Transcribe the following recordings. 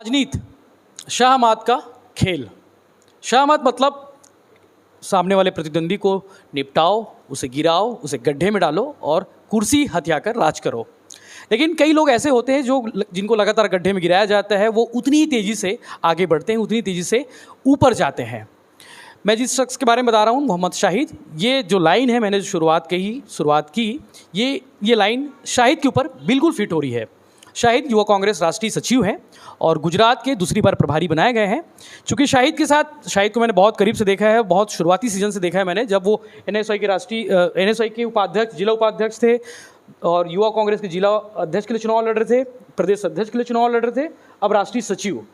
राजनीति शाहमात का खेल। शाहमात मतलब सामने वाले प्रतिद्वंदी को निपटाओ, उसे गिराओ, उसे गड्ढे में डालो और कुर्सी हथियाकर राज करो। लेकिन कई लोग ऐसे होते हैं जिनको लगातार गड्ढे में गिराया जाता है, वो उतनी ही तेज़ी से आगे बढ़ते हैं, उतनी तेज़ी से ऊपर जाते हैं। मैं जिस शख्स के बारे में बता रहा हूँ, मोहम्मद शाहिद, ये जो लाइन है मैंने जो शुरुआत की, ये लाइन शाहिद के ऊपर बिल्कुल फिट हो रही है। शाहिद युवा कांग्रेस राष्ट्रीय सचिव हैं और गुजरात के दूसरी बार प्रभारी बनाए गए हैं। चूँकि शाहिद को मैंने बहुत करीब से देखा है, बहुत शुरुआती सीजन से देखा है मैंने, जब वो एनएसआई के उपाध्यक्ष, जिला उपाध्यक्ष थे और युवा कांग्रेस के जिला अध्यक्ष के लिए चुनाव लड़ रहे थे, प्रदेश अध्यक्ष के लिए चुनाव लड़ रहे थे, अब राष्ट्रीय सचिव।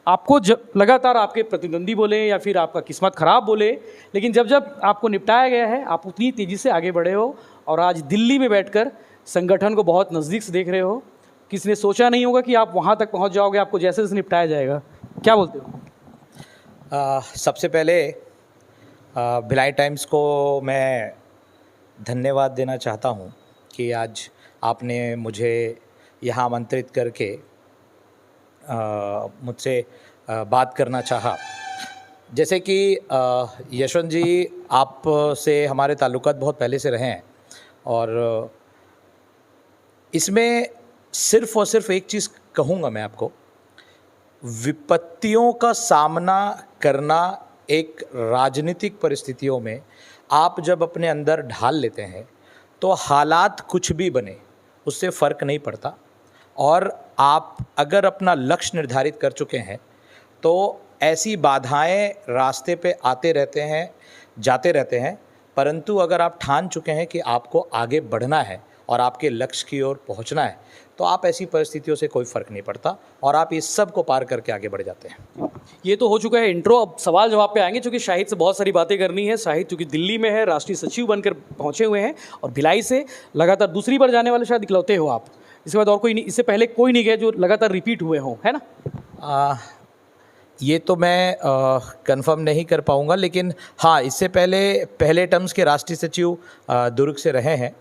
आपको लगातार आपके प्रतिद्वंदी बोले या फिर आपका किस्मत खराब बोले, लेकिन जब आपको निपटाया गया है, आप उतनी तेज़ी से आगे बढ़े हो और आज दिल्ली में बैठकर संगठन को बहुत नज़दीक से देख रहे हो। किसी ने सोचा नहीं होगा कि आप वहाँ तक पहुँच जाओगे, आपको जैसे जैसे निपटाया जाएगा। क्या बोलते हो? सबसे पहले भिलाई टाइम्स को मैं धन्यवाद देना चाहता हूँ कि आज आपने मुझे यहाँ आमंत्रित करके मुझसे बात करना चाहा। जैसे कि यशवंत जी, आप से हमारे ताल्लुकात बहुत पहले से रहे हैं और इसमें सिर्फ़ और सिर्फ एक चीज़ कहूँगा मैं आपको, विपत्तियों का सामना करना एक राजनीतिक परिस्थितियों में आप जब अपने अंदर ढाल लेते हैं तो हालात कुछ भी बने उससे फ़र्क नहीं पड़ता। और आप अगर अपना लक्ष्य निर्धारित कर चुके हैं तो ऐसी बाधाएं रास्ते पे आते रहते हैं, जाते रहते हैं, परंतु अगर आप ठान चुके हैं कि आपको आगे बढ़ना है और आपके लक्ष्य की ओर पहुंचना है तो आप ऐसी परिस्थितियों से कोई फ़र्क नहीं पड़ता और आप इस सब को पार करके आगे बढ़ जाते हैं। ये तो हो चुका है इंट्रो, अब सवाल जवाब पे आएंगे। चूँकि शाहिद से बहुत सारी बातें करनी है। शाहिद चूँकि दिल्ली में है, राष्ट्रीय सचिव बनकर पहुँचे हुए हैं और भिलाई से लगातार दूसरी बार जाने वाले शायद इकलौते हो आप। इसके बाद और कोई नहीं, इससे पहले कोई नहीं गया जो लगातार रिपीट हुए हों, है ना? ये तो मैं कंफर्म नहीं कर पाऊँगा, लेकिन हाँ, इससे पहले टर्म्स के राष्ट्रीय सचिव दुर्ग से रहे हैं,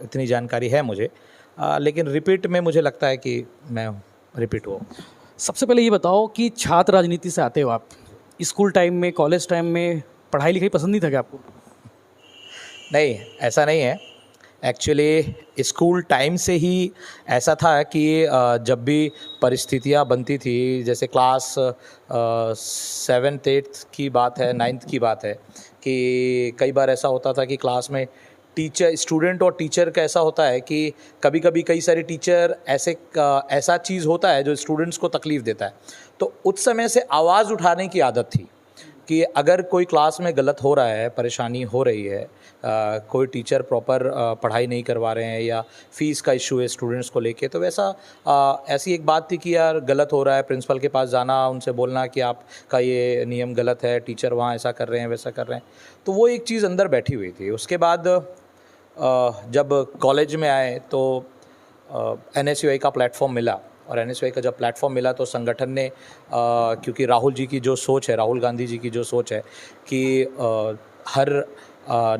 इतनी जानकारी है मुझे। लेकिन रिपीट में मुझे लगता है कि मैं रिपीट हुआ। सबसे पहले ये बताओ कि छात्र राजनीति से आते हो आप, स्कूल टाइम में, कॉलेज टाइम में पढ़ाई लिखाई पसंद नहीं था क्या आपको? नहीं, ऐसा नहीं है। एक्चुअली स्कूल टाइम से ही ऐसा था कि जब भी परिस्थितियाँ बनती थी, जैसे क्लास 7th 8th की बात है, 9th की बात है, कि कई बार ऐसा होता था कि क्लास में स्टूडेंट और टीचर का ऐसा होता है कि कभी कभी कई सारे टीचर ऐसा चीज़ होता है जो स्टूडेंट्स को तकलीफ़ देता है। तो उस समय से आवाज़ उठाने की आदत थी कि अगर कोई क्लास में गलत हो रहा है, परेशानी हो रही है, कोई टीचर प्रॉपर पढ़ाई नहीं करवा रहे हैं या फ़ीस का इशू है स्टूडेंट्स को लेके, तो ऐसी एक बात थी कि यार गलत हो रहा है, प्रिंसिपल के पास जाना, उनसे बोलना कि आपका ये नियम गलत है, टीचर वहाँ ऐसा कर रहे हैं, वैसा कर रहे हैं। तो वो एक चीज़ अंदर बैठी हुई थी। उसके बाद जब कॉलेज में आए तो एनएसयूआई का प्लेटफॉर्म मिला और एनएसयूआई का जब प्लेटफॉर्म मिला तो संगठन ने क्योंकि राहुल जी की जो सोच है, राहुल गांधी जी की जो सोच है कि हर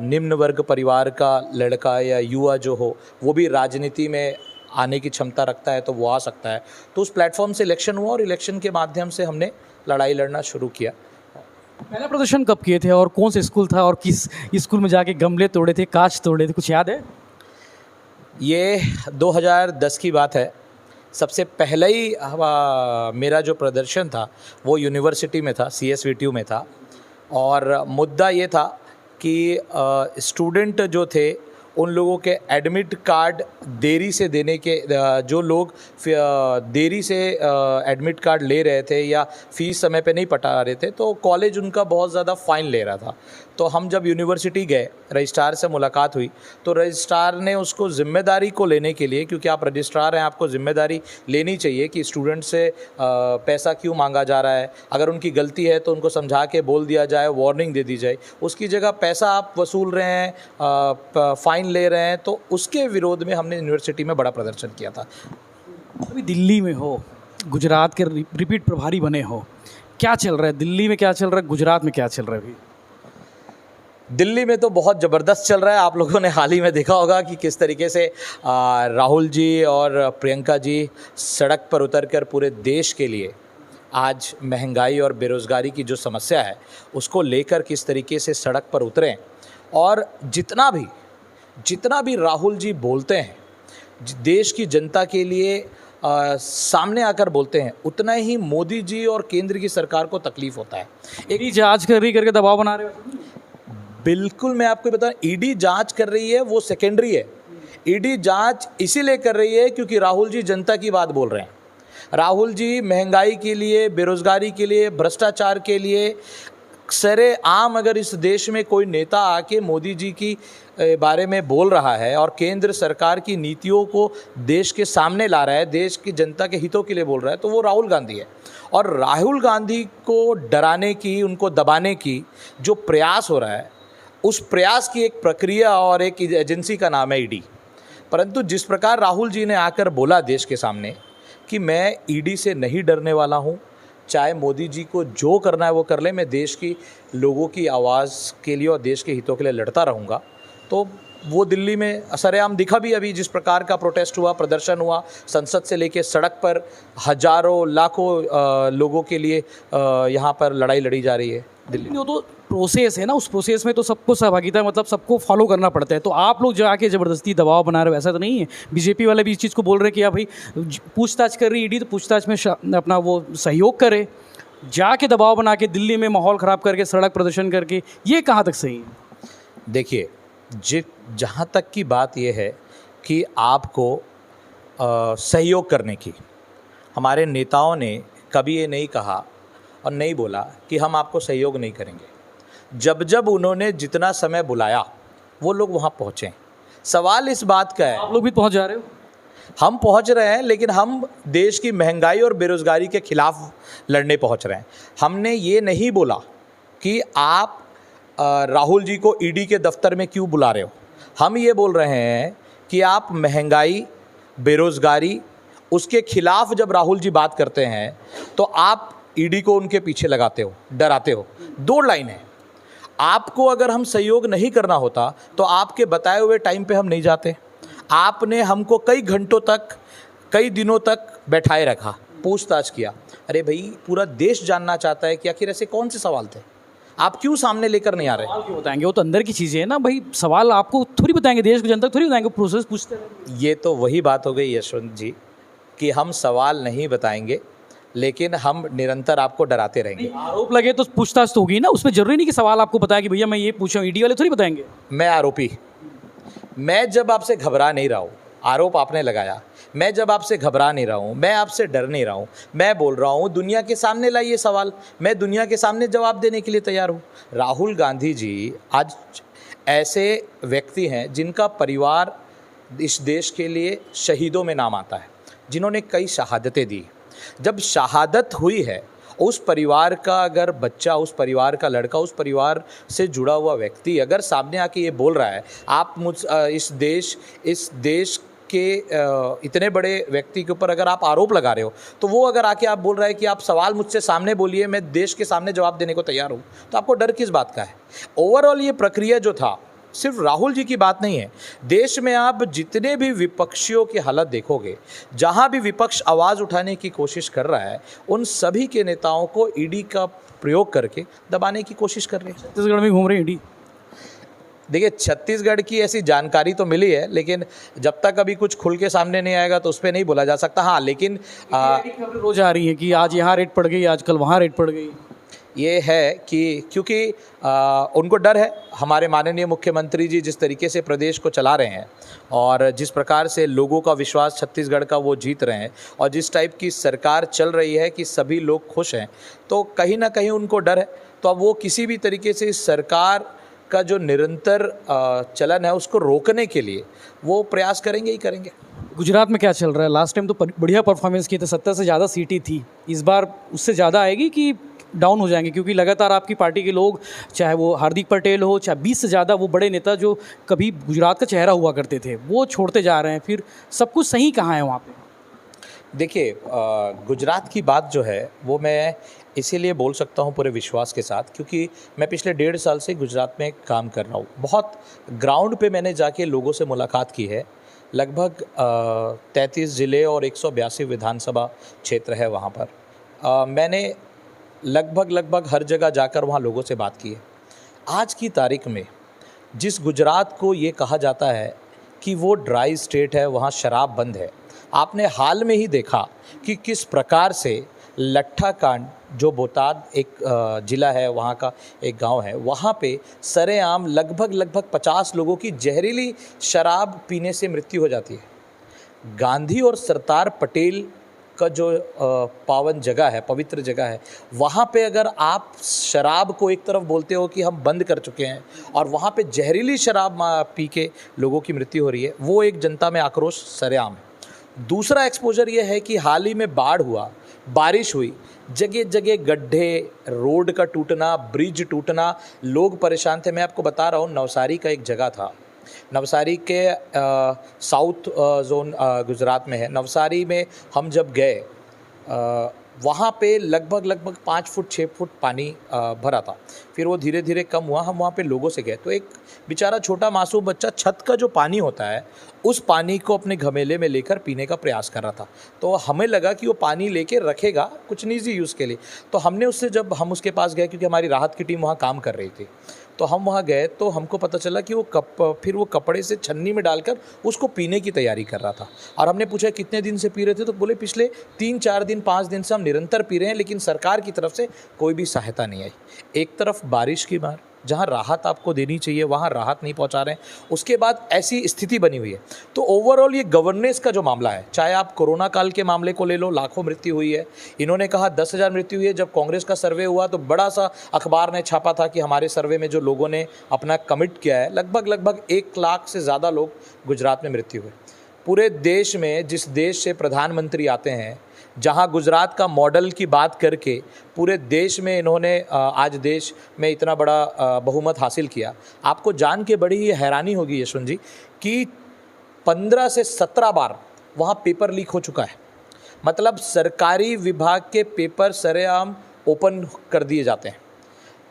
निम्न वर्ग परिवार का लड़का या युवा जो हो वो भी राजनीति में आने की क्षमता रखता है तो वो आ सकता है। तो उस प्लेटफॉर्म से इलेक्शन हुआ और इलेक्शन के माध्यम से हमने लड़ाई लड़ना शुरू किया। पहला प्रदर्शन कब किए थे और कौन सा स्कूल था और किस स्कूल में जाके गमले तोड़े थे, कांच तोड़े थे, कुछ याद है? ये 2010 की बात है। सबसे पहले ही मेरा जो प्रदर्शन था वो यूनिवर्सिटी में था, CSVTU में था और मुद्दा ये था कि स्टूडेंट जो थे उन लोगों के एडमिट कार्ड देरी से देने के, जो लोग देरी से एडमिट कार्ड ले रहे थे या फ़ीस समय पे नहीं पटा रहे थे, तो कॉलेज उनका बहुत ज़्यादा फ़ाइन ले रहा था। तो हम जब यूनिवर्सिटी गए, रजिस्ट्रार से मुलाकात हुई तो रजिस्ट्रार ने उसको ज़िम्मेदारी को लेने के लिए, क्योंकि आप रजिस्ट्रार हैं, आपको ज़िम्मेदारी लेनी चाहिए कि स्टूडेंट से पैसा क्यों मांगा जा रहा है, अगर उनकी गलती है तो उनको समझा के बोल दिया जाए, वार्निंग दे दी जाए। उसकी जगह पैसा आप वसूल रहे हैं, फ़ाइन ले रहे हैं, तो उसके विरोध में हमने यूनिवर्सिटी में बड़ा प्रदर्शन किया था। अभी दिल्ली में हो, गुजरात के रिपीट प्रभारी बने हो, क्या चल रहा है दिल्ली में, क्या चल रहा है गुजरात में, क्या चल रहा है अभी? दिल्ली में तो बहुत ज़बरदस्त चल रहा है। आप लोगों ने हाल ही में देखा होगा कि किस तरीके से राहुल जी और प्रियंका जी सड़क पर उतरकर पूरे देश के लिए आज महंगाई और बेरोज़गारी की जो समस्या है उसको लेकर किस तरीके से सड़क पर उतरें, और जितना भी राहुल जी बोलते हैं, देश की जनता के लिए सामने आकर बोलते हैं, उतना ही मोदी जी और केंद्र की सरकार को तकलीफ होता है। एक जांच कर रही करके दबाव बना रहे हो। बिल्कुल, मैं आपको बता, ईडी जांच कर रही है वो सेकेंडरी है। ईडी जांच इसीलिए कर रही है क्योंकि राहुल जी जनता की बात बोल रहे हैं। राहुल जी महंगाई के लिए, बेरोजगारी के लिए, भ्रष्टाचार के लिए सरे आम अगर इस देश में कोई नेता आके मोदी जी की बारे में बोल रहा है और केंद्र सरकार की नीतियों को देश के सामने ला रहा है, देश की जनता के हितों के लिए बोल रहा है, तो वो राहुल गांधी है। और राहुल गांधी को डराने की, उनको दबाने की जो प्रयास हो रहा है, उस प्रयास की एक प्रक्रिया और एक एजेंसी का नाम है ईडी। परंतु जिस प्रकार राहुल जी ने आकर बोला देश के सामने कि मैं ईडी से नहीं डरने वाला हूँ, चाहे मोदी जी को जो करना है वो कर ले, मैं देश की लोगों की आवाज़ के लिए और देश के हितों के लिए लड़ता रहूँगा, तो वो दिल्ली में सरेआम दिखा भी। अभी जिस प्रकार का प्रोटेस्ट हुआ, प्रदर्शन हुआ, संसद से लेके सड़क पर हजारों लाखों लोगों के लिए यहाँ पर लड़ाई लड़ी जा रही है दिल्ली में। वो तो प्रोसेस है ना, उस प्रोसेस में तो सबको सहभागिता, मतलब सबको फॉलो करना पड़ता है। तो आप लोग जाके ज़बरदस्ती दबाव बना रहे हो, ऐसा तो नहीं है। बीजेपी वाले भी इस चीज़ को बोल रहे हैं कि यार भाई पूछताछ कर रही ईडी, तो पूछताछ में अपना वो सहयोग करे, जाके दबाव बना के दिल्ली में माहौल ख़राब करके सड़क प्रदर्शन करके, ये कहाँ तक सही है? देखिए, जहाँ तक की बात यह है कि आपको सहयोग करने की, हमारे नेताओं ने कभी ये नहीं कहा और नहीं बोला कि हम आपको सहयोग नहीं करेंगे। जब जब उन्होंने जितना समय बुलाया वो लोग वहाँ पहुँचे। सवाल इस बात का है, आप लोग भी पहुँच जा रहे हो। हम पहुँच रहे हैं, लेकिन हम देश की महंगाई और बेरोज़गारी के खिलाफ लड़ने पहुँच रहे हैं। हमने ये नहीं बोला कि आप राहुल जी को ईडी के दफ्तर में क्यों बुला रहे हो। हम ये बोल रहे हैं कि आप महंगाई, बेरोज़गारी, उसके खिलाफ जब राहुल जी बात करते हैं तो आप ईडी को उनके पीछे लगाते हो, डराते हो। दो लाइन है। आपको अगर हम सहयोग नहीं करना होता तो आपके बताए हुए टाइम पे हम नहीं जाते। आपने हमको कई घंटों तक, कई दिनों तक बैठाए रखा, पूछताछ किया। अरे भाई, पूरा देश जानना चाहता है कि आखिर ऐसे कौन से सवाल थे, आप क्यों सामने लेकर नहीं आ रहे? सवाल क्यों बताएंगे? वो तो अंदर की चीज़ें हैं ना भाई, सवाल आपको थोड़ी बताएंगे, देश की जनता को थोड़ी बताएंगे, प्रोसेस पूछते हैं। ये तो वही बात हो गई यशवंत जी कि हम सवाल नहीं बताएंगे, लेकिन हम निरंतर आपको डराते रहेंगे। आरोप लगे तो पूछताछ तो होगी ना, उसमें जरूरी नहीं कि सवाल आपको बताया कि भैया मैं ये पूछा हूँ। ईडी वाले थोड़ी बताएंगे। मैं आरोपी, मैं जब आपसे घबरा नहीं रहा हूँ, आरोप आपने लगाया, मैं जब आपसे घबरा नहीं रहा हूँ, मैं आपसे डर नहीं रहा हूँ, मैं बोल रहा हूँ दुनिया के सामने लाइए सवाल, मैं दुनिया के सामने जवाब देने के लिए तैयार हूँ। राहुल गांधी जी आज ऐसे व्यक्ति हैं जिनका परिवार इस देश के लिए शहीदों में नाम आता है, जिन्होंने कई शहादतें दी। जब शहादत हुई है, उस परिवार का अगर बच्चा, उस परिवार का लड़का, उस परिवार से जुड़ा हुआ व्यक्ति अगर सामने आके ये बोल रहा है, आप इस देश के इतने बड़े व्यक्ति के ऊपर अगर आप आरोप लगा रहे हो, तो वो अगर आके आप बोल रहा है कि आप सवाल मुझसे सामने बोलिए, मैं देश के सामने जवाब देने को तैयार हूँ, तो आपको डर किस बात का है? ओवरऑल ये प्रक्रिया जो था, सिर्फ राहुल जी की बात नहीं है। देश में आप जितने भी विपक्षियों की हालत देखोगे, जहां भी विपक्ष आवाज़ उठाने की कोशिश कर रहा है, उन सभी के नेताओं को ईडी का प्रयोग करके दबाने की कोशिश कर रहे हैं। छत्तीसगढ़ में घूम रहे हैं ईडी। देखिए, छत्तीसगढ़ की ऐसी जानकारी तो मिली है, लेकिन जब तक अभी कुछ खुल के सामने नहीं आएगा तो उस पर नहीं बोला जा सकता। हाँ, लेकिन रोज आ रही है कि आज यहाँ रेट पड़ गई, आज कल वहाँ रेट पड़ गई। ये है कि क्योंकि उनको डर है। हमारे माननीय मुख्यमंत्री जी जिस तरीके से प्रदेश को चला रहे हैं और जिस प्रकार से लोगों का विश्वास छत्तीसगढ़ का वो जीत रहे हैं, और जिस टाइप की सरकार चल रही है कि सभी लोग खुश हैं, तो कहीं ना कहीं उनको डर है। तो अब वो किसी भी तरीके से इस सरकार का जो निरंतर चलन है उसको रोकने के लिए वो प्रयास करेंगे ही करेंगे। गुजरात में क्या चल रहा है? लास्ट टाइम तो बढ़िया परफॉर्मेंस की थी, 70 से ज़्यादा सीटें थी। इस बार उससे ज़्यादा आएगी कि डाउन हो जाएंगे? क्योंकि लगातार आपकी पार्टी के लोग, चाहे वो हार्दिक पटेल हो, चाहे 20 से ज़्यादा वो बड़े नेता जो कभी गुजरात का चेहरा हुआ करते थे, वो छोड़ते जा रहे हैं। फिर सब कुछ सही कहाँ है वहाँ पे? देखिए, गुजरात की बात जो है वो मैं इसीलिए बोल सकता हूँ पूरे विश्वास के साथ, क्योंकि मैं पिछले 1.5 साल से गुजरात में काम कर रहा हूँ। बहुत ग्राउंड पे मैंने जाके लोगों से मुलाकात की है। लगभग 33 ज़िले और 182 विधानसभा क्षेत्र है वहाँ पर। मैंने लगभग हर जगह जाकर वहाँ लोगों से बात की है। आज की तारीख में जिस गुजरात को ये कहा जाता है कि वो ड्राई स्टेट है, वहाँ शराब बंद है, आपने हाल में ही देखा कि किस प्रकार से लट्ठा कांड, जो बोटाद एक ज़िला है, वहाँ का एक गांव है, वहाँ पे सरेआम लगभग 50 लोगों की जहरीली शराब पीने से मृत्यु हो जाती है। गांधी और सरदार पटेल का जो पावन जगह है, पवित्र जगह है, वहाँ पे अगर आप शराब को एक तरफ बोलते हो कि हम बंद कर चुके हैं और वहाँ पे जहरीली शराब पी के लोगों की मृत्यु हो रही है, वो एक जनता में आक्रोश सरेआम है। दूसरा एक्सपोजर ये है कि हाल ही में बाढ़ हुआ, बारिश हुई, जगह जगह गड्ढे, रोड का टूटना, ब्रिज टूटना, लोग परेशान थे। मैं आपको बता रहा हूँ, नवसारी का एक जगह था, नवसारी के साउथ जोन गुजरात में है। नवसारी में हम जब गए, वहाँ पे लगभग 5 फुट 6 फुट पानी भरा था। फिर वो धीरे धीरे कम हुआ। हम वहाँ पे लोगों से गए तो एक बेचारा छोटा मासूम बच्चा छत का जो पानी होता है उस पानी को अपने घमेले में लेकर पीने का प्रयास कर रहा था। तो हमें लगा कि वो पानी लेके रखेगा कुछ निजी यूज़ के लिए। तो हमने उससे, जब हम उसके पास गए, क्योंकि हमारी राहत की टीम वहाँ काम कर रही थी, तो हम वहाँ गए तो हमको पता चला कि फिर वो कपड़े से छन्नी में डालकर उसको पीने की तैयारी कर रहा था। और हमने पूछा कितने दिन से पी रहे थे, तो बोले पिछले 3-4 दिन 5 दिन से हम निरंतर पी रहे हैं, लेकिन सरकार की तरफ से कोई भी सहायता नहीं आई। एक तरफ बारिश की मार, जहाँ राहत आपको देनी चाहिए वहाँ राहत नहीं पहुँचा रहे हैं। उसके बाद ऐसी स्थिति बनी हुई है। तो ओवरऑल ये गवर्नेंस का जो मामला है, चाहे आप कोरोना काल के मामले को ले लो, लाखों मृत्यु हुई है। इन्होंने कहा 10,000 मृत्यु हुई है। जब कांग्रेस का सर्वे हुआ तो बड़ा सा अखबार ने छापा था कि हमारे सर्वे में जो लोगों ने अपना कमिट किया है, लगभग 1 लाख से ज़्यादा लोग गुजरात में मृत्यु हुए। पूरे देश में, जिस देश से प्रधानमंत्री आते हैं, जहां गुजरात का मॉडल की बात करके पूरे देश में इन्होंने आज देश में इतना बड़ा बहुमत हासिल किया। आपको जान के बड़ी ही हैरानी होगी यशवंत जी कि 15 से 17 बार वहां पेपर लीक हो चुका है। मतलब सरकारी विभाग के पेपर सरेआम ओपन कर दिए जाते हैं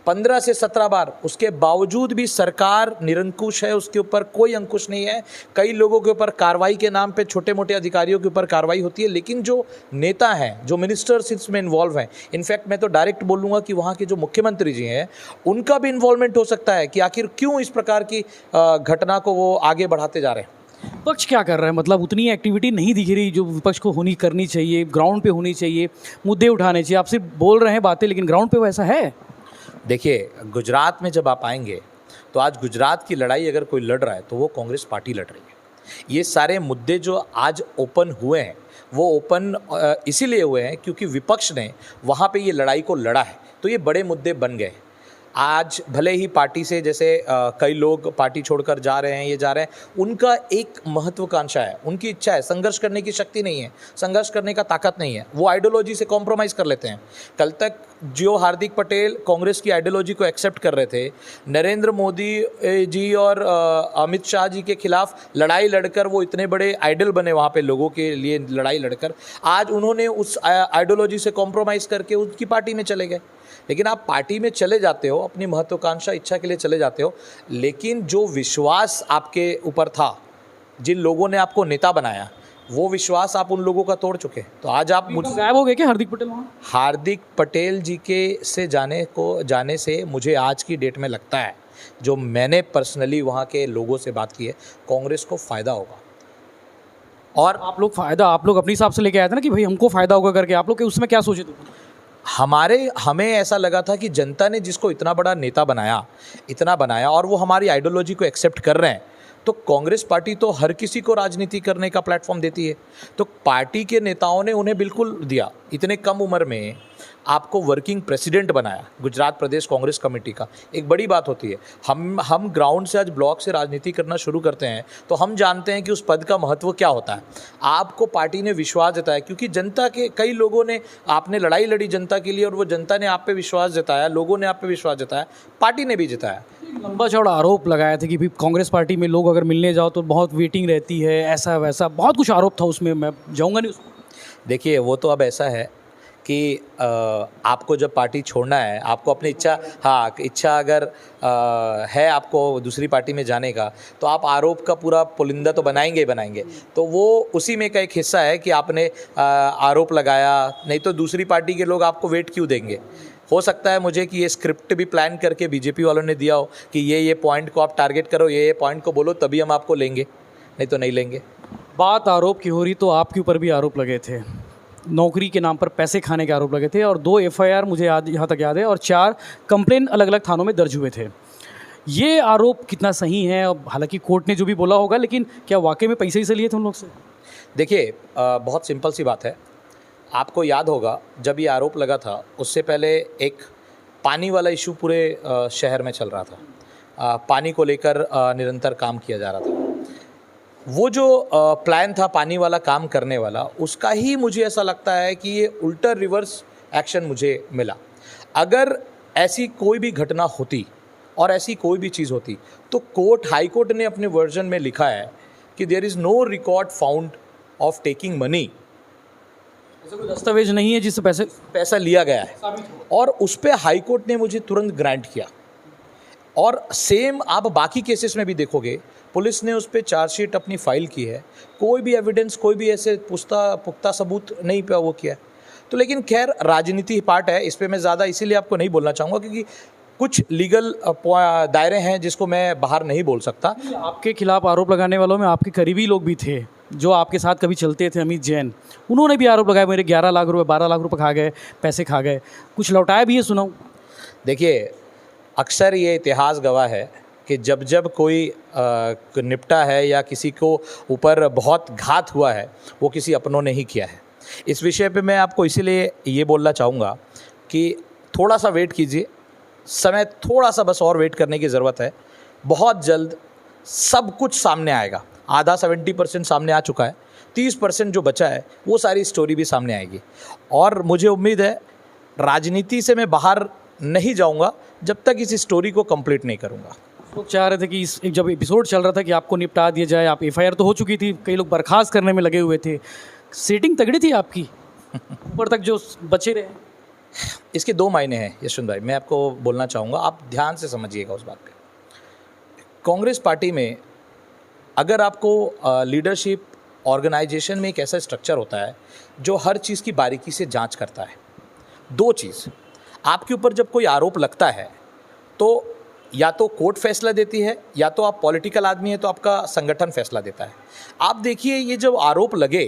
15 से 17 बार। उसके बावजूद भी सरकार निरंकुश है, उसके ऊपर कोई अंकुश नहीं है। कई लोगों के ऊपर कार्रवाई के नाम पे, छोटे मोटे अधिकारियों के ऊपर कार्रवाई होती है, लेकिन जो नेता हैं, जो मिनिस्टर्स इसमें इन्वॉल्व हैं, इनफैक्ट मैं तो डायरेक्ट बोलूँगा कि वहाँ के जो मुख्यमंत्री जी हैं उनका भी इन्वॉल्वमेंट हो सकता है कि आखिर क्यों इस प्रकार की घटना को वो आगे बढ़ाते जा रहे हैं। विपक्ष क्या कर रहा है? मतलब उतनी एक्टिविटी नहीं दिख रही जो विपक्ष को करनी चाहिए, ग्राउंड पे होनी चाहिए, मुद्दे उठाने चाहिए। आप सिर्फ बोल रहे हैं बातें, लेकिन ग्राउंड पे वो ऐसा है? देखिए, गुजरात में जब आप आएंगे तो आज गुजरात की लड़ाई अगर कोई लड़ रहा है तो वो कांग्रेस पार्टी लड़ रही है। ये सारे मुद्दे जो आज ओपन हुए हैं वो ओपन इसीलिए हुए हैं क्योंकि विपक्ष ने वहाँ पे ये लड़ाई को लड़ा है, तो ये बड़े मुद्दे बन गए। आज भले ही पार्टी से, जैसे कई लोग पार्टी छोड़कर जा रहे हैं, ये जा रहे हैं, उनका एक महत्वाकांक्षा है, उनकी इच्छा है, संघर्ष करने की शक्ति नहीं है, संघर्ष करने का ताकत नहीं है, वो आइडियोलॉजी से कॉम्प्रोमाइज़ कर लेते हैं। कल तक जो हार्दिक पटेल कांग्रेस की आइडियोलॉजी को एक्सेप्ट कर रहे थे, नरेंद्र मोदी जी और अमित शाह जी के खिलाफ लड़ाई लड़कर वो इतने बड़े आइडल बने, वहाँ पे लोगों के लिए लड़ाई लड़कर, आज उन्होंने उस आइडियोलॉजी से कॉम्प्रोमाइज़ करके उनकी पार्टी में चले गए। लेकिन आप पार्टी में चले जाते हो, अपनी महत्वाकांक्षा, इच्छा के लिए चले जाते हो, लेकिन जो विश्वास आपके ऊपर था, जिन लोगों ने आपको नेता बनाया, वो विश्वास आप उन लोगों का तोड़ चुके। तो आज आप गायब हो गए क्या हार्दिक पटेल वहाँ? हार्दिक पटेल जी के से जाने से मुझे आज की डेट में लगता है, जो मैंने पर्सनली वहाँ के लोगों से बात की है, कांग्रेस को फ़ायदा होगा। और आप लोग अपने हिसाब से लेके आए थे ना कि भाई हमको फ़ायदा होगा करके, आप लोग उसमें क्या सोचे थे? हमें ऐसा लगा था कि जनता ने जिसको इतना बड़ा नेता इतना बनाया और वो हमारी आइडियोलॉजी को एक्सेप्ट कर रहे हैं, तो कांग्रेस पार्टी तो हर किसी को राजनीति करने का प्लेटफॉर्म देती है। तो पार्टी के नेताओं ने उन्हें बिल्कुल दिया। इतने कम उम्र में आपको वर्किंग प्रेसिडेंट बनाया गुजरात प्रदेश कांग्रेस कमेटी का, एक बड़ी बात होती है। हम ग्राउंड से आज ब्लॉक से राजनीति करना शुरू करते हैं तो हम जानते हैं कि उस पद का महत्व क्या होता है। आपको पार्टी ने विश्वास जताया, क्योंकि जनता के कई लोगों ने, आपने लड़ाई लड़ी जनता के लिए और वो जनता ने आप पे विश्वास जताया, लोगों ने आप पे विश्वास जताया, पार्टी ने भी जताया। लंबा चौड़ा आरोप लगाया था कि भाई कांग्रेस पार्टी में लोग अगर मिलने जाओ तो बहुत वेटिंग रहती है, ऐसा वैसा बहुत कुछ आरोप था उसमें, मैं जाऊँगा नहीं उसमें। देखिए, वो तो अब ऐसा है कि आपको जब पार्टी छोड़ना है, आपको अपनी इच्छा, हाँ, इच्छा अगर है आपको दूसरी पार्टी में जाने का, तो आप आरोप का पूरा पुलिंदा तो बनाएंगे ही बनाएंगे। तो वो उसी में का एक हिस्सा है कि आपने आरोप लगाया, नहीं तो दूसरी पार्टी के लोग आपको वेट क्यों देंगे। हो सकता है मुझे कि ये स्क्रिप्ट भी प्लान करके बीजेपी वालों ने दिया हो कि ये पॉइंट को आप टारगेट करो, ये पॉइंट को बोलो, तभी हम आपको लेंगे, नहीं तो नहीं लेंगे। बात आरोप की हो रही तो आपके ऊपर भी आरोप लगे थे, नौकरी के नाम पर पैसे खाने के आरोप लगे थे, और 2 एफआईआर मुझे यहाँ तक याद है, और 4 कंप्लेन अलग अलग थानों में दर्ज हुए थे। ये आरोप कितना सही है? हालांकि कोर्ट ने जो भी बोला होगा, लेकिन क्या वाकई में पैसे ही से लिए थे उन लोग से? देखिए, बहुत सिंपल सी बात है। आपको याद होगा जब ये आरोप लगा था, उससे पहले एक पानी वाला इशू पूरे शहर में चल रहा था। पानी को लेकर निरंतर काम किया जा रहा था। वो जो प्लान था पानी वाला काम करने वाला, उसका ही मुझे ऐसा लगता है कि ये उल्टा रिवर्स एक्शन मुझे मिला। अगर ऐसी कोई भी घटना होती और ऐसी कोई भी चीज़ होती, तो हाई कोर्ट ने अपने वर्जन में लिखा है कि there is no record found of taking money. ऐसा कोई दस्तावेज नहीं है जिससे पैसा लिया गया है, और उस पर हाई कोर्ट ने मुझे तुरंत ग्रांट किया। और सेम आप बाकी केसेस में भी देखोगे, पुलिस ने उस पर चार्जशीट अपनी फाइल की है, कोई भी एविडेंस, कोई भी ऐसे पुख्ता सबूत नहीं पे वो किया है। तो लेकिन खैर, राजनीति पार्ट है, इस पर मैं ज़्यादा इसीलिए आपको नहीं बोलना चाहूँगा क्योंकि कुछ लीगल दायरे हैं जिसको मैं बाहर नहीं बोल सकता। आपके खिलाफ आरोप लगाने वालों में आपके करीबी लोग भी थे जो आपके साथ कभी चलते थे, अमित जैन, उन्होंने भी आरोप लगाया मेरे 11 लाख रुपए 12 लाख रुपए खा गए, पैसे खा गए, कुछ लौटाया भी है, सुनाऊं? देखिए, अक्सर ये इतिहास गवाह है कि जब जब कोई निपटा है या किसी को ऊपर बहुत घात हुआ है, वो किसी अपनों ने ही किया है। इस विषय पे मैं आपको इसीलिए ये बोलना चाहूँगा कि थोड़ा सा वेट कीजिए, समय थोड़ा सा बस और वेट करने की ज़रूरत है। बहुत जल्द सब कुछ सामने आएगा। आधा 70% सामने आ चुका है, 30% जो बचा है वो सारी स्टोरी भी सामने आएगी। और मुझे उम्मीद है राजनीति से मैं बाहर नहीं जाऊंगा जब तक इस स्टोरी को कंप्लीट नहीं करूंगा। लोग चाह रहे थे कि जब एपिसोड चल रहा था कि आपको निपटा दिया जाए, आप एफआईआर तो हो चुकी थी, कई लोग बर्खास्त करने में लगे हुए थे, सेटिंग तगड़ी थी आपकी, ऊपर तक जो बचे रहे। इसके 2 मायने हैं यशवंत भाई, मैं आपको बोलना चाहूँगा, आप ध्यान से समझिएगा उस बात पे। कांग्रेस पार्टी में अगर आपको लीडरशिप ऑर्गेनाइजेशन में एक ऐसा स्ट्रक्चर होता है जो हर चीज़ की बारीकी से जांच करता है। 2 चीज़, आपके ऊपर जब कोई आरोप लगता है तो या तो कोर्ट फैसला देती है, या तो आप पॉलिटिकल आदमी हैं तो आपका संगठन फैसला देता है। आप देखिए, ये जब आरोप लगे,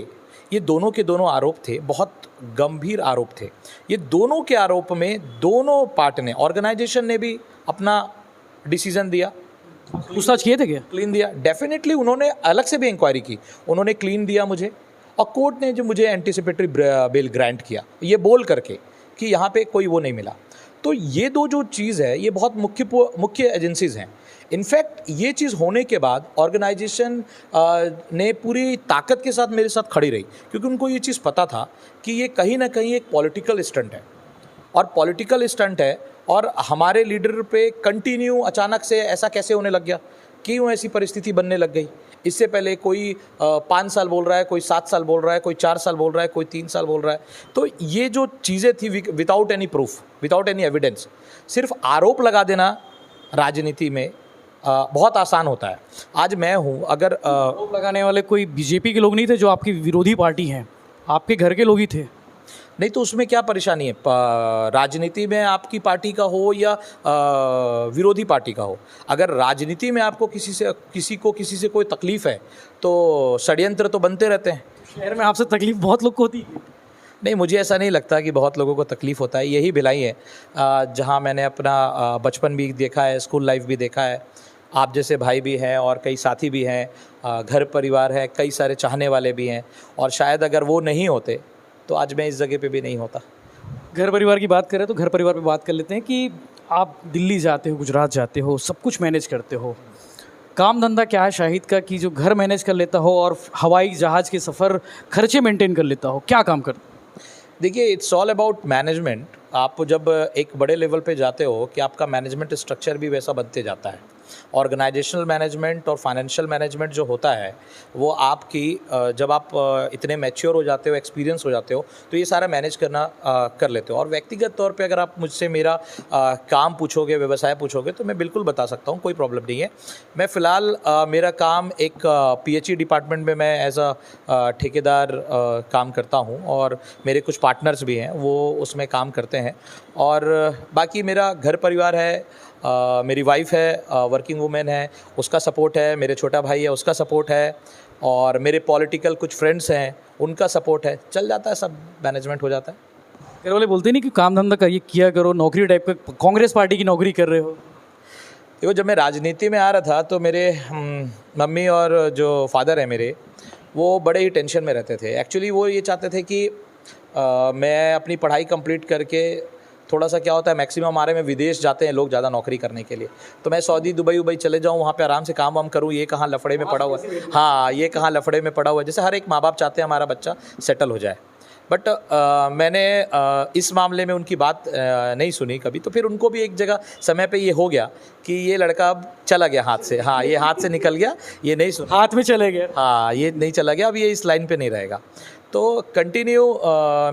ये दोनों के दोनों आरोप थे, बहुत गंभीर आरोप थे। ये दोनों के आरोप में दोनों पार्ट ने, ऑर्गेनाइजेशन ने भी अपना डिसीजन दिया। पूछताछ किए थे क्या? क्लीन दिया, डेफिनेटली उन्होंने अलग से भी इंक्वायरी की, उन्होंने क्लीन दिया मुझे, और कोर्ट ने जो मुझे एंटीसिपेटरी बेल ग्रांट किया, ये बोल करके कि यहाँ पे कोई वो नहीं मिला। तो ये 2 जो चीज़ है, ये बहुत मुख्य एजेंसीज़ हैं। इनफैक्ट ये चीज़ होने के बाद ऑर्गेनाइजेशन ने पूरी ताकत के साथ मेरे साथ खड़ी रही, क्योंकि उनको ये चीज़ पता था कि ये कहीं ना कहीं एक पॉलिटिकल स्टंट है, और पॉलिटिकल स्टंट है, और हमारे लीडर पे कंटिन्यू अचानक से ऐसा कैसे होने लग गया, क्यों ऐसी परिस्थिति बनने लग गई। इससे पहले कोई 5 साल बोल रहा है, कोई 7 साल बोल रहा है, कोई 4 साल बोल रहा है, कोई 3 साल बोल रहा है। तो ये जो चीज़ें थी without any proof, without any evidence, सिर्फ आरोप लगा देना राजनीति में बहुत आसान होता है। आज मैं हूँ, अगर आरोप लगाने वाले कोई बीजेपी के लोग नहीं थे जो आपकी विरोधी पार्टी हैं, आपके घर के लोग ही थे। नहीं तो उसमें क्या परेशानी है? राजनीति में आपकी पार्टी का हो या विरोधी पार्टी का हो, अगर राजनीति में आपको किसी से कोई तकलीफ़ है तो षड्यंत्र तो बनते रहते हैं। शहर में आपसे तकलीफ बहुत लोग को होती है। नहीं, मुझे ऐसा नहीं लगता कि बहुत लोगों को तकलीफ़ होता है। यही भिलाई है जहाँ मैंने अपना बचपन भी देखा है, स्कूल लाइफ भी देखा है। आप जैसे भाई भी हैं और कई साथी भी हैं, घर परिवार है, कई सारे चाहने वाले भी हैं, और शायद अगर वो नहीं होते तो आज मैं इस जगह पे भी नहीं होता। घर परिवार की बात करें तो घर परिवार पे बात कर लेते हैं कि आप दिल्ली जाते हो, गुजरात जाते हो, सब कुछ मैनेज करते हो, काम धंधा क्या है शाहिद का कि जो घर मैनेज कर लेता हो और हवाई जहाज़ के सफ़र खर्चे मेंटेन कर लेता हो, क्या काम करते हो? देखिए, इट्स ऑल अबाउट मैनेजमेंट। आप जब एक बड़े लेवल पे जाते हो कि आपका मैनेजमेंट स्ट्रक्चर भी वैसा बनते जाता है। ऑर्गेनाइजेशनल मैनेजमेंट और फाइनेंशियल मैनेजमेंट जो होता है वो आपकी जब आप इतने मैच्योर हो जाते हो, एक्सपीरियंस हो जाते हो, तो ये सारा मैनेज करना कर लेते हो। और व्यक्तिगत तौर पे अगर आप मुझसे मेरा काम पूछोगे, व्यवसाय पूछोगे, तो मैं बिल्कुल बता सकता हूँ, कोई प्रॉब्लम नहीं है। मैं फ़िलहाल मेरा काम एक पीएचई डिपार्टमेंट में मैं एज अ ठेकेदार काम करता हूँ, और मेरे कुछ पार्टनर्स भी हैं वो उसमें काम करते हैं। और बाकी मेरा घर परिवार है, मेरी वाइफ है, वर्किंग वूमेन है, उसका सपोर्ट है, मेरे छोटा भाई है उसका सपोर्ट है, और मेरे पॉलिटिकल कुछ फ्रेंड्स हैं उनका सपोर्ट है। चल जाता है, सब मैनेजमेंट हो जाता है। घर वाले बोलते नहीं कि काम धंधा करिए, किया करो, नौकरी टाइप का, कांग्रेस पार्टी की नौकरी कर रहे हो? देखो, जब मैं राजनीति में आ रहा था तो मेरे मम्मी और जो फादर हैं मेरे, वो बड़े ही टेंशन में रहते थे। एक्चुअली वो ये चाहते थे कि मैं अपनी पढ़ाई कंप्लीट करके, थोड़ा सा क्या होता है मैक्सिमम हमारे में विदेश जाते हैं लोग ज़्यादा नौकरी करने के लिए, तो मैं सऊदी दुबई चले जाऊँ, वहाँ पे आराम से काम वाम करूँ, ये कहाँ लफड़े में पड़ा हुआ है। हाँ, ये कहाँ लफड़े में पड़ा हुआ है। जैसे हर एक माँ बाप चाहते हैं हमारा बच्चा सेटल हो जाए, बट मैंने इस मामले में उनकी बात नहीं सुनी कभी। तो फिर उनको भी एक जगह समय पे ये हो गया कि ये लड़का अब चला गया हाथ से। हाँ, ये हाथ से निकल गया, ये नहीं सुन, हाथ में चले गए। हाँ, ये नहीं चला गया, अब ये इस लाइन पे नहीं रहेगा। तो कंटिन्यू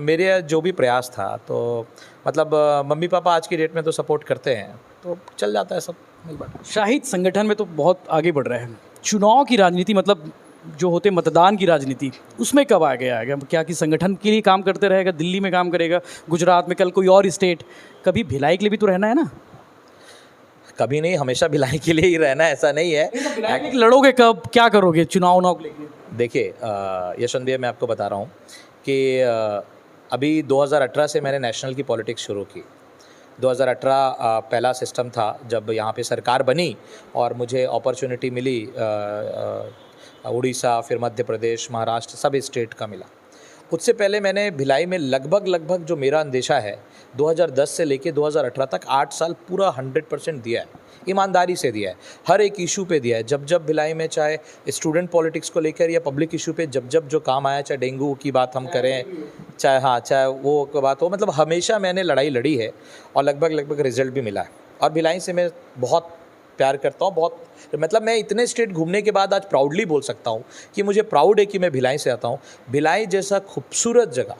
मेरे जो भी प्रयास था, तो मतलब मम्मी पापा आज की डेट में तो सपोर्ट करते हैं, तो चल जाता है सब मिल बांट। शाहिद संगठन में तो बहुत आगे बढ़ रहे हैं। चुनाव की राजनीति, मतलब जो होते मतदान की राजनीति, उसमें कब आ गया? क्या कि संगठन के लिए काम करते रहेगा, दिल्ली में काम करेगा, गुजरात में, कल कोई और स्टेट, कभी भिलाई के लिए भी तो रहना है ना? कभी नहीं, हमेशा भिलाई के लिए ही रहना, ऐसा नहीं है। भिलाई लड़ोगे कब, क्या करोगे चुनाव को लेकर? देखिए यशवंत भैया, मैं आपको बता रहा हूँ कि अभी 2018 से मैंने नेशनल की पॉलिटिक्स शुरू की। 2018 पहला सिस्टम था जब यहाँ पे सरकार बनी और मुझे अपॉर्चुनिटी मिली, उड़ीसा, फिर मध्य प्रदेश, महाराष्ट्र, सब स्टेट का मिला। उससे पहले मैंने भिलाई में लगभग जो मेरा अंदेशा है 2010 से लेके 2018 तक 8 साल पूरा 100% दिया है, ईमानदारी से दिया है, हर एक इशू पे दिया है। जब भिलाई में, चाहे स्टूडेंट पॉलिटिक्स को लेकर या पब्लिक इशू पे जब जो काम आया, चाहे डेंगू की बात हम करें, चाहे वो की बात हो, मतलब हमेशा मैंने लड़ाई लड़ी है और लगभग रिजल्ट भी मिला है। और भिलाई से मैं बहुत प्यार करता हूँ, बहुत, मतलब मैं इतने स्टेट घूमने के बाद आज प्राउडली बोल सकता हूँ कि मुझे प्राउड है कि मैं भिलाई से आता हूँ। भिलाई जैसा खूबसूरत जगह,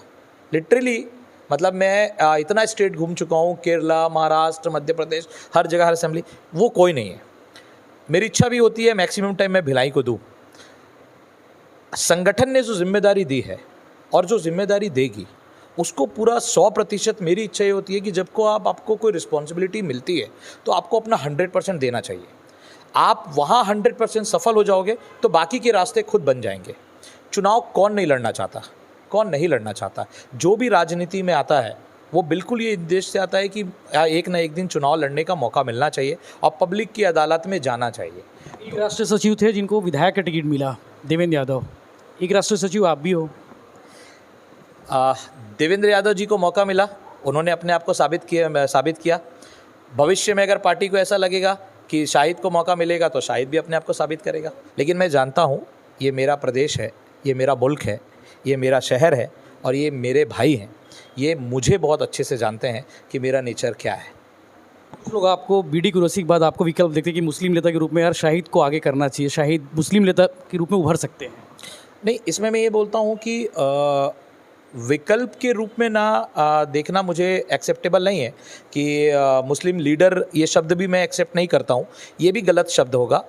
लिटरली, मतलब मैं इतना स्टेट घूम चुका हूँ, केरला, महाराष्ट्र, मध्य प्रदेश, हर जगह, हर असेंबली, वो कोई नहीं है। मेरी इच्छा भी होती है मैक्सिमम टाइम मैं भिलाई को दूँ। संगठन ने जो जिम्मेदारी दी है और जो जिम्मेदारी देगी, उसको पूरा 100%, मेरी इच्छा ये होती है कि जब को आपको कोई रिस्पॉन्सिबिलिटी मिलती है तो आपको अपना 100% देना चाहिए। आप वहाँ 100% सफल हो जाओगे तो बाकी के रास्ते खुद बन जाएंगे। चुनाव कौन नहीं लड़ना चाहता, कौन नहीं लड़ना चाहता? जो भी राजनीति में आता है वो बिल्कुल ये उद्देश्य से आता है कि एक ना एक दिन चुनाव लड़ने का मौका मिलना चाहिए और पब्लिक की अदालत में जाना चाहिए। एक राष्ट्रीय सचिव थे जिनको विधायक का टिकट मिला, देवेंद्र यादव। एक राष्ट्रीय सचिव आप भी हो। देवेंद्र यादव जी को मौका मिला, उन्होंने अपने आप को साबित किया। भविष्य में अगर पार्टी को ऐसा लगेगा कि शाहिद को मौका मिलेगा तो शाहिद भी अपने आप को साबित करेगा। लेकिन मैं जानता हूँ ये मेरा प्रदेश है, ये मेरा मुल्क है, ये मेरा शहर है और ये मेरे भाई हैं। ये मुझे बहुत अच्छे से जानते हैं कि मेरा नेचर क्या है। कुछ लोग आपको बीडी कुरैशी के बाद आपको विकल्प देखते हैं कि मुस्लिम नेता के रूप में यार शाहिद को आगे करना चाहिए, शाहिद मुस्लिम नेता के रूप में उभर सकते हैं। नहीं, इसमें मैं ये बोलता हूँ कि विकल्प के रूप में ना देखना मुझे एक्सेप्टेबल नहीं है कि मुस्लिम लीडर, ये शब्द भी मैं एक्सेप्ट नहीं करता हूँ, ये भी गलत शब्द होगा।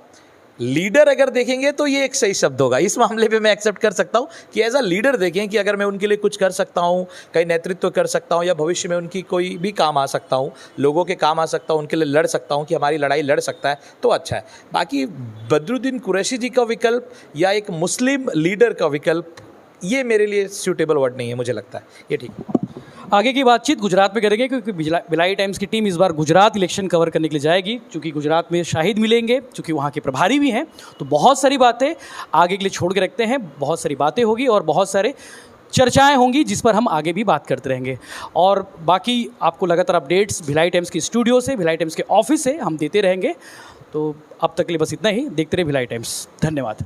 लीडर अगर देखेंगे तो ये एक सही शब्द होगा। इस मामले पे मैं एक्सेप्ट कर सकता हूँ कि एज अ लीडर देखें कि अगर मैं उनके लिए कुछ कर सकता हूँ, कहीं नेतृत्व कर सकता हूँ या भविष्य में उनकी कोई भी काम आ सकता हूँ, लोगों के काम आ सकता हूँ, उनके लिए लड़ सकता हूँ, कि हमारी लड़ाई लड़ सकता है, तो अच्छा है। बाकी बदरुद्दीन कुरैशी जी का विकल्प या एक मुस्लिम लीडर का विकल्प, ये मेरे लिए सूटेबल वर्ड नहीं है, मुझे लगता है ये ठीक है। आगे की बातचीत गुजरात में करेंगे क्योंकि भिलाई टाइम्स की टीम इस बार गुजरात इलेक्शन कवर करने के लिए जाएगी, क्योंकि गुजरात में शाहिद मिलेंगे, क्योंकि वहाँ के प्रभारी भी हैं। तो बहुत सारी बातें आगे के लिए छोड़ के रखते हैं, बहुत सारी बातें होगी और बहुत सारे चर्चाएं होंगी जिस पर हम आगे भी बात करते रहेंगे। और बाकी आपको लगातार अपडेट्स भिलाई टाइम्स के स्टूडियो से, भिलाई टाइम्स के ऑफिस से हम देते रहेंगे। तो अब तक के लिए बस इतना ही। देखते रहे भिलाई टाइम्स। धन्यवाद।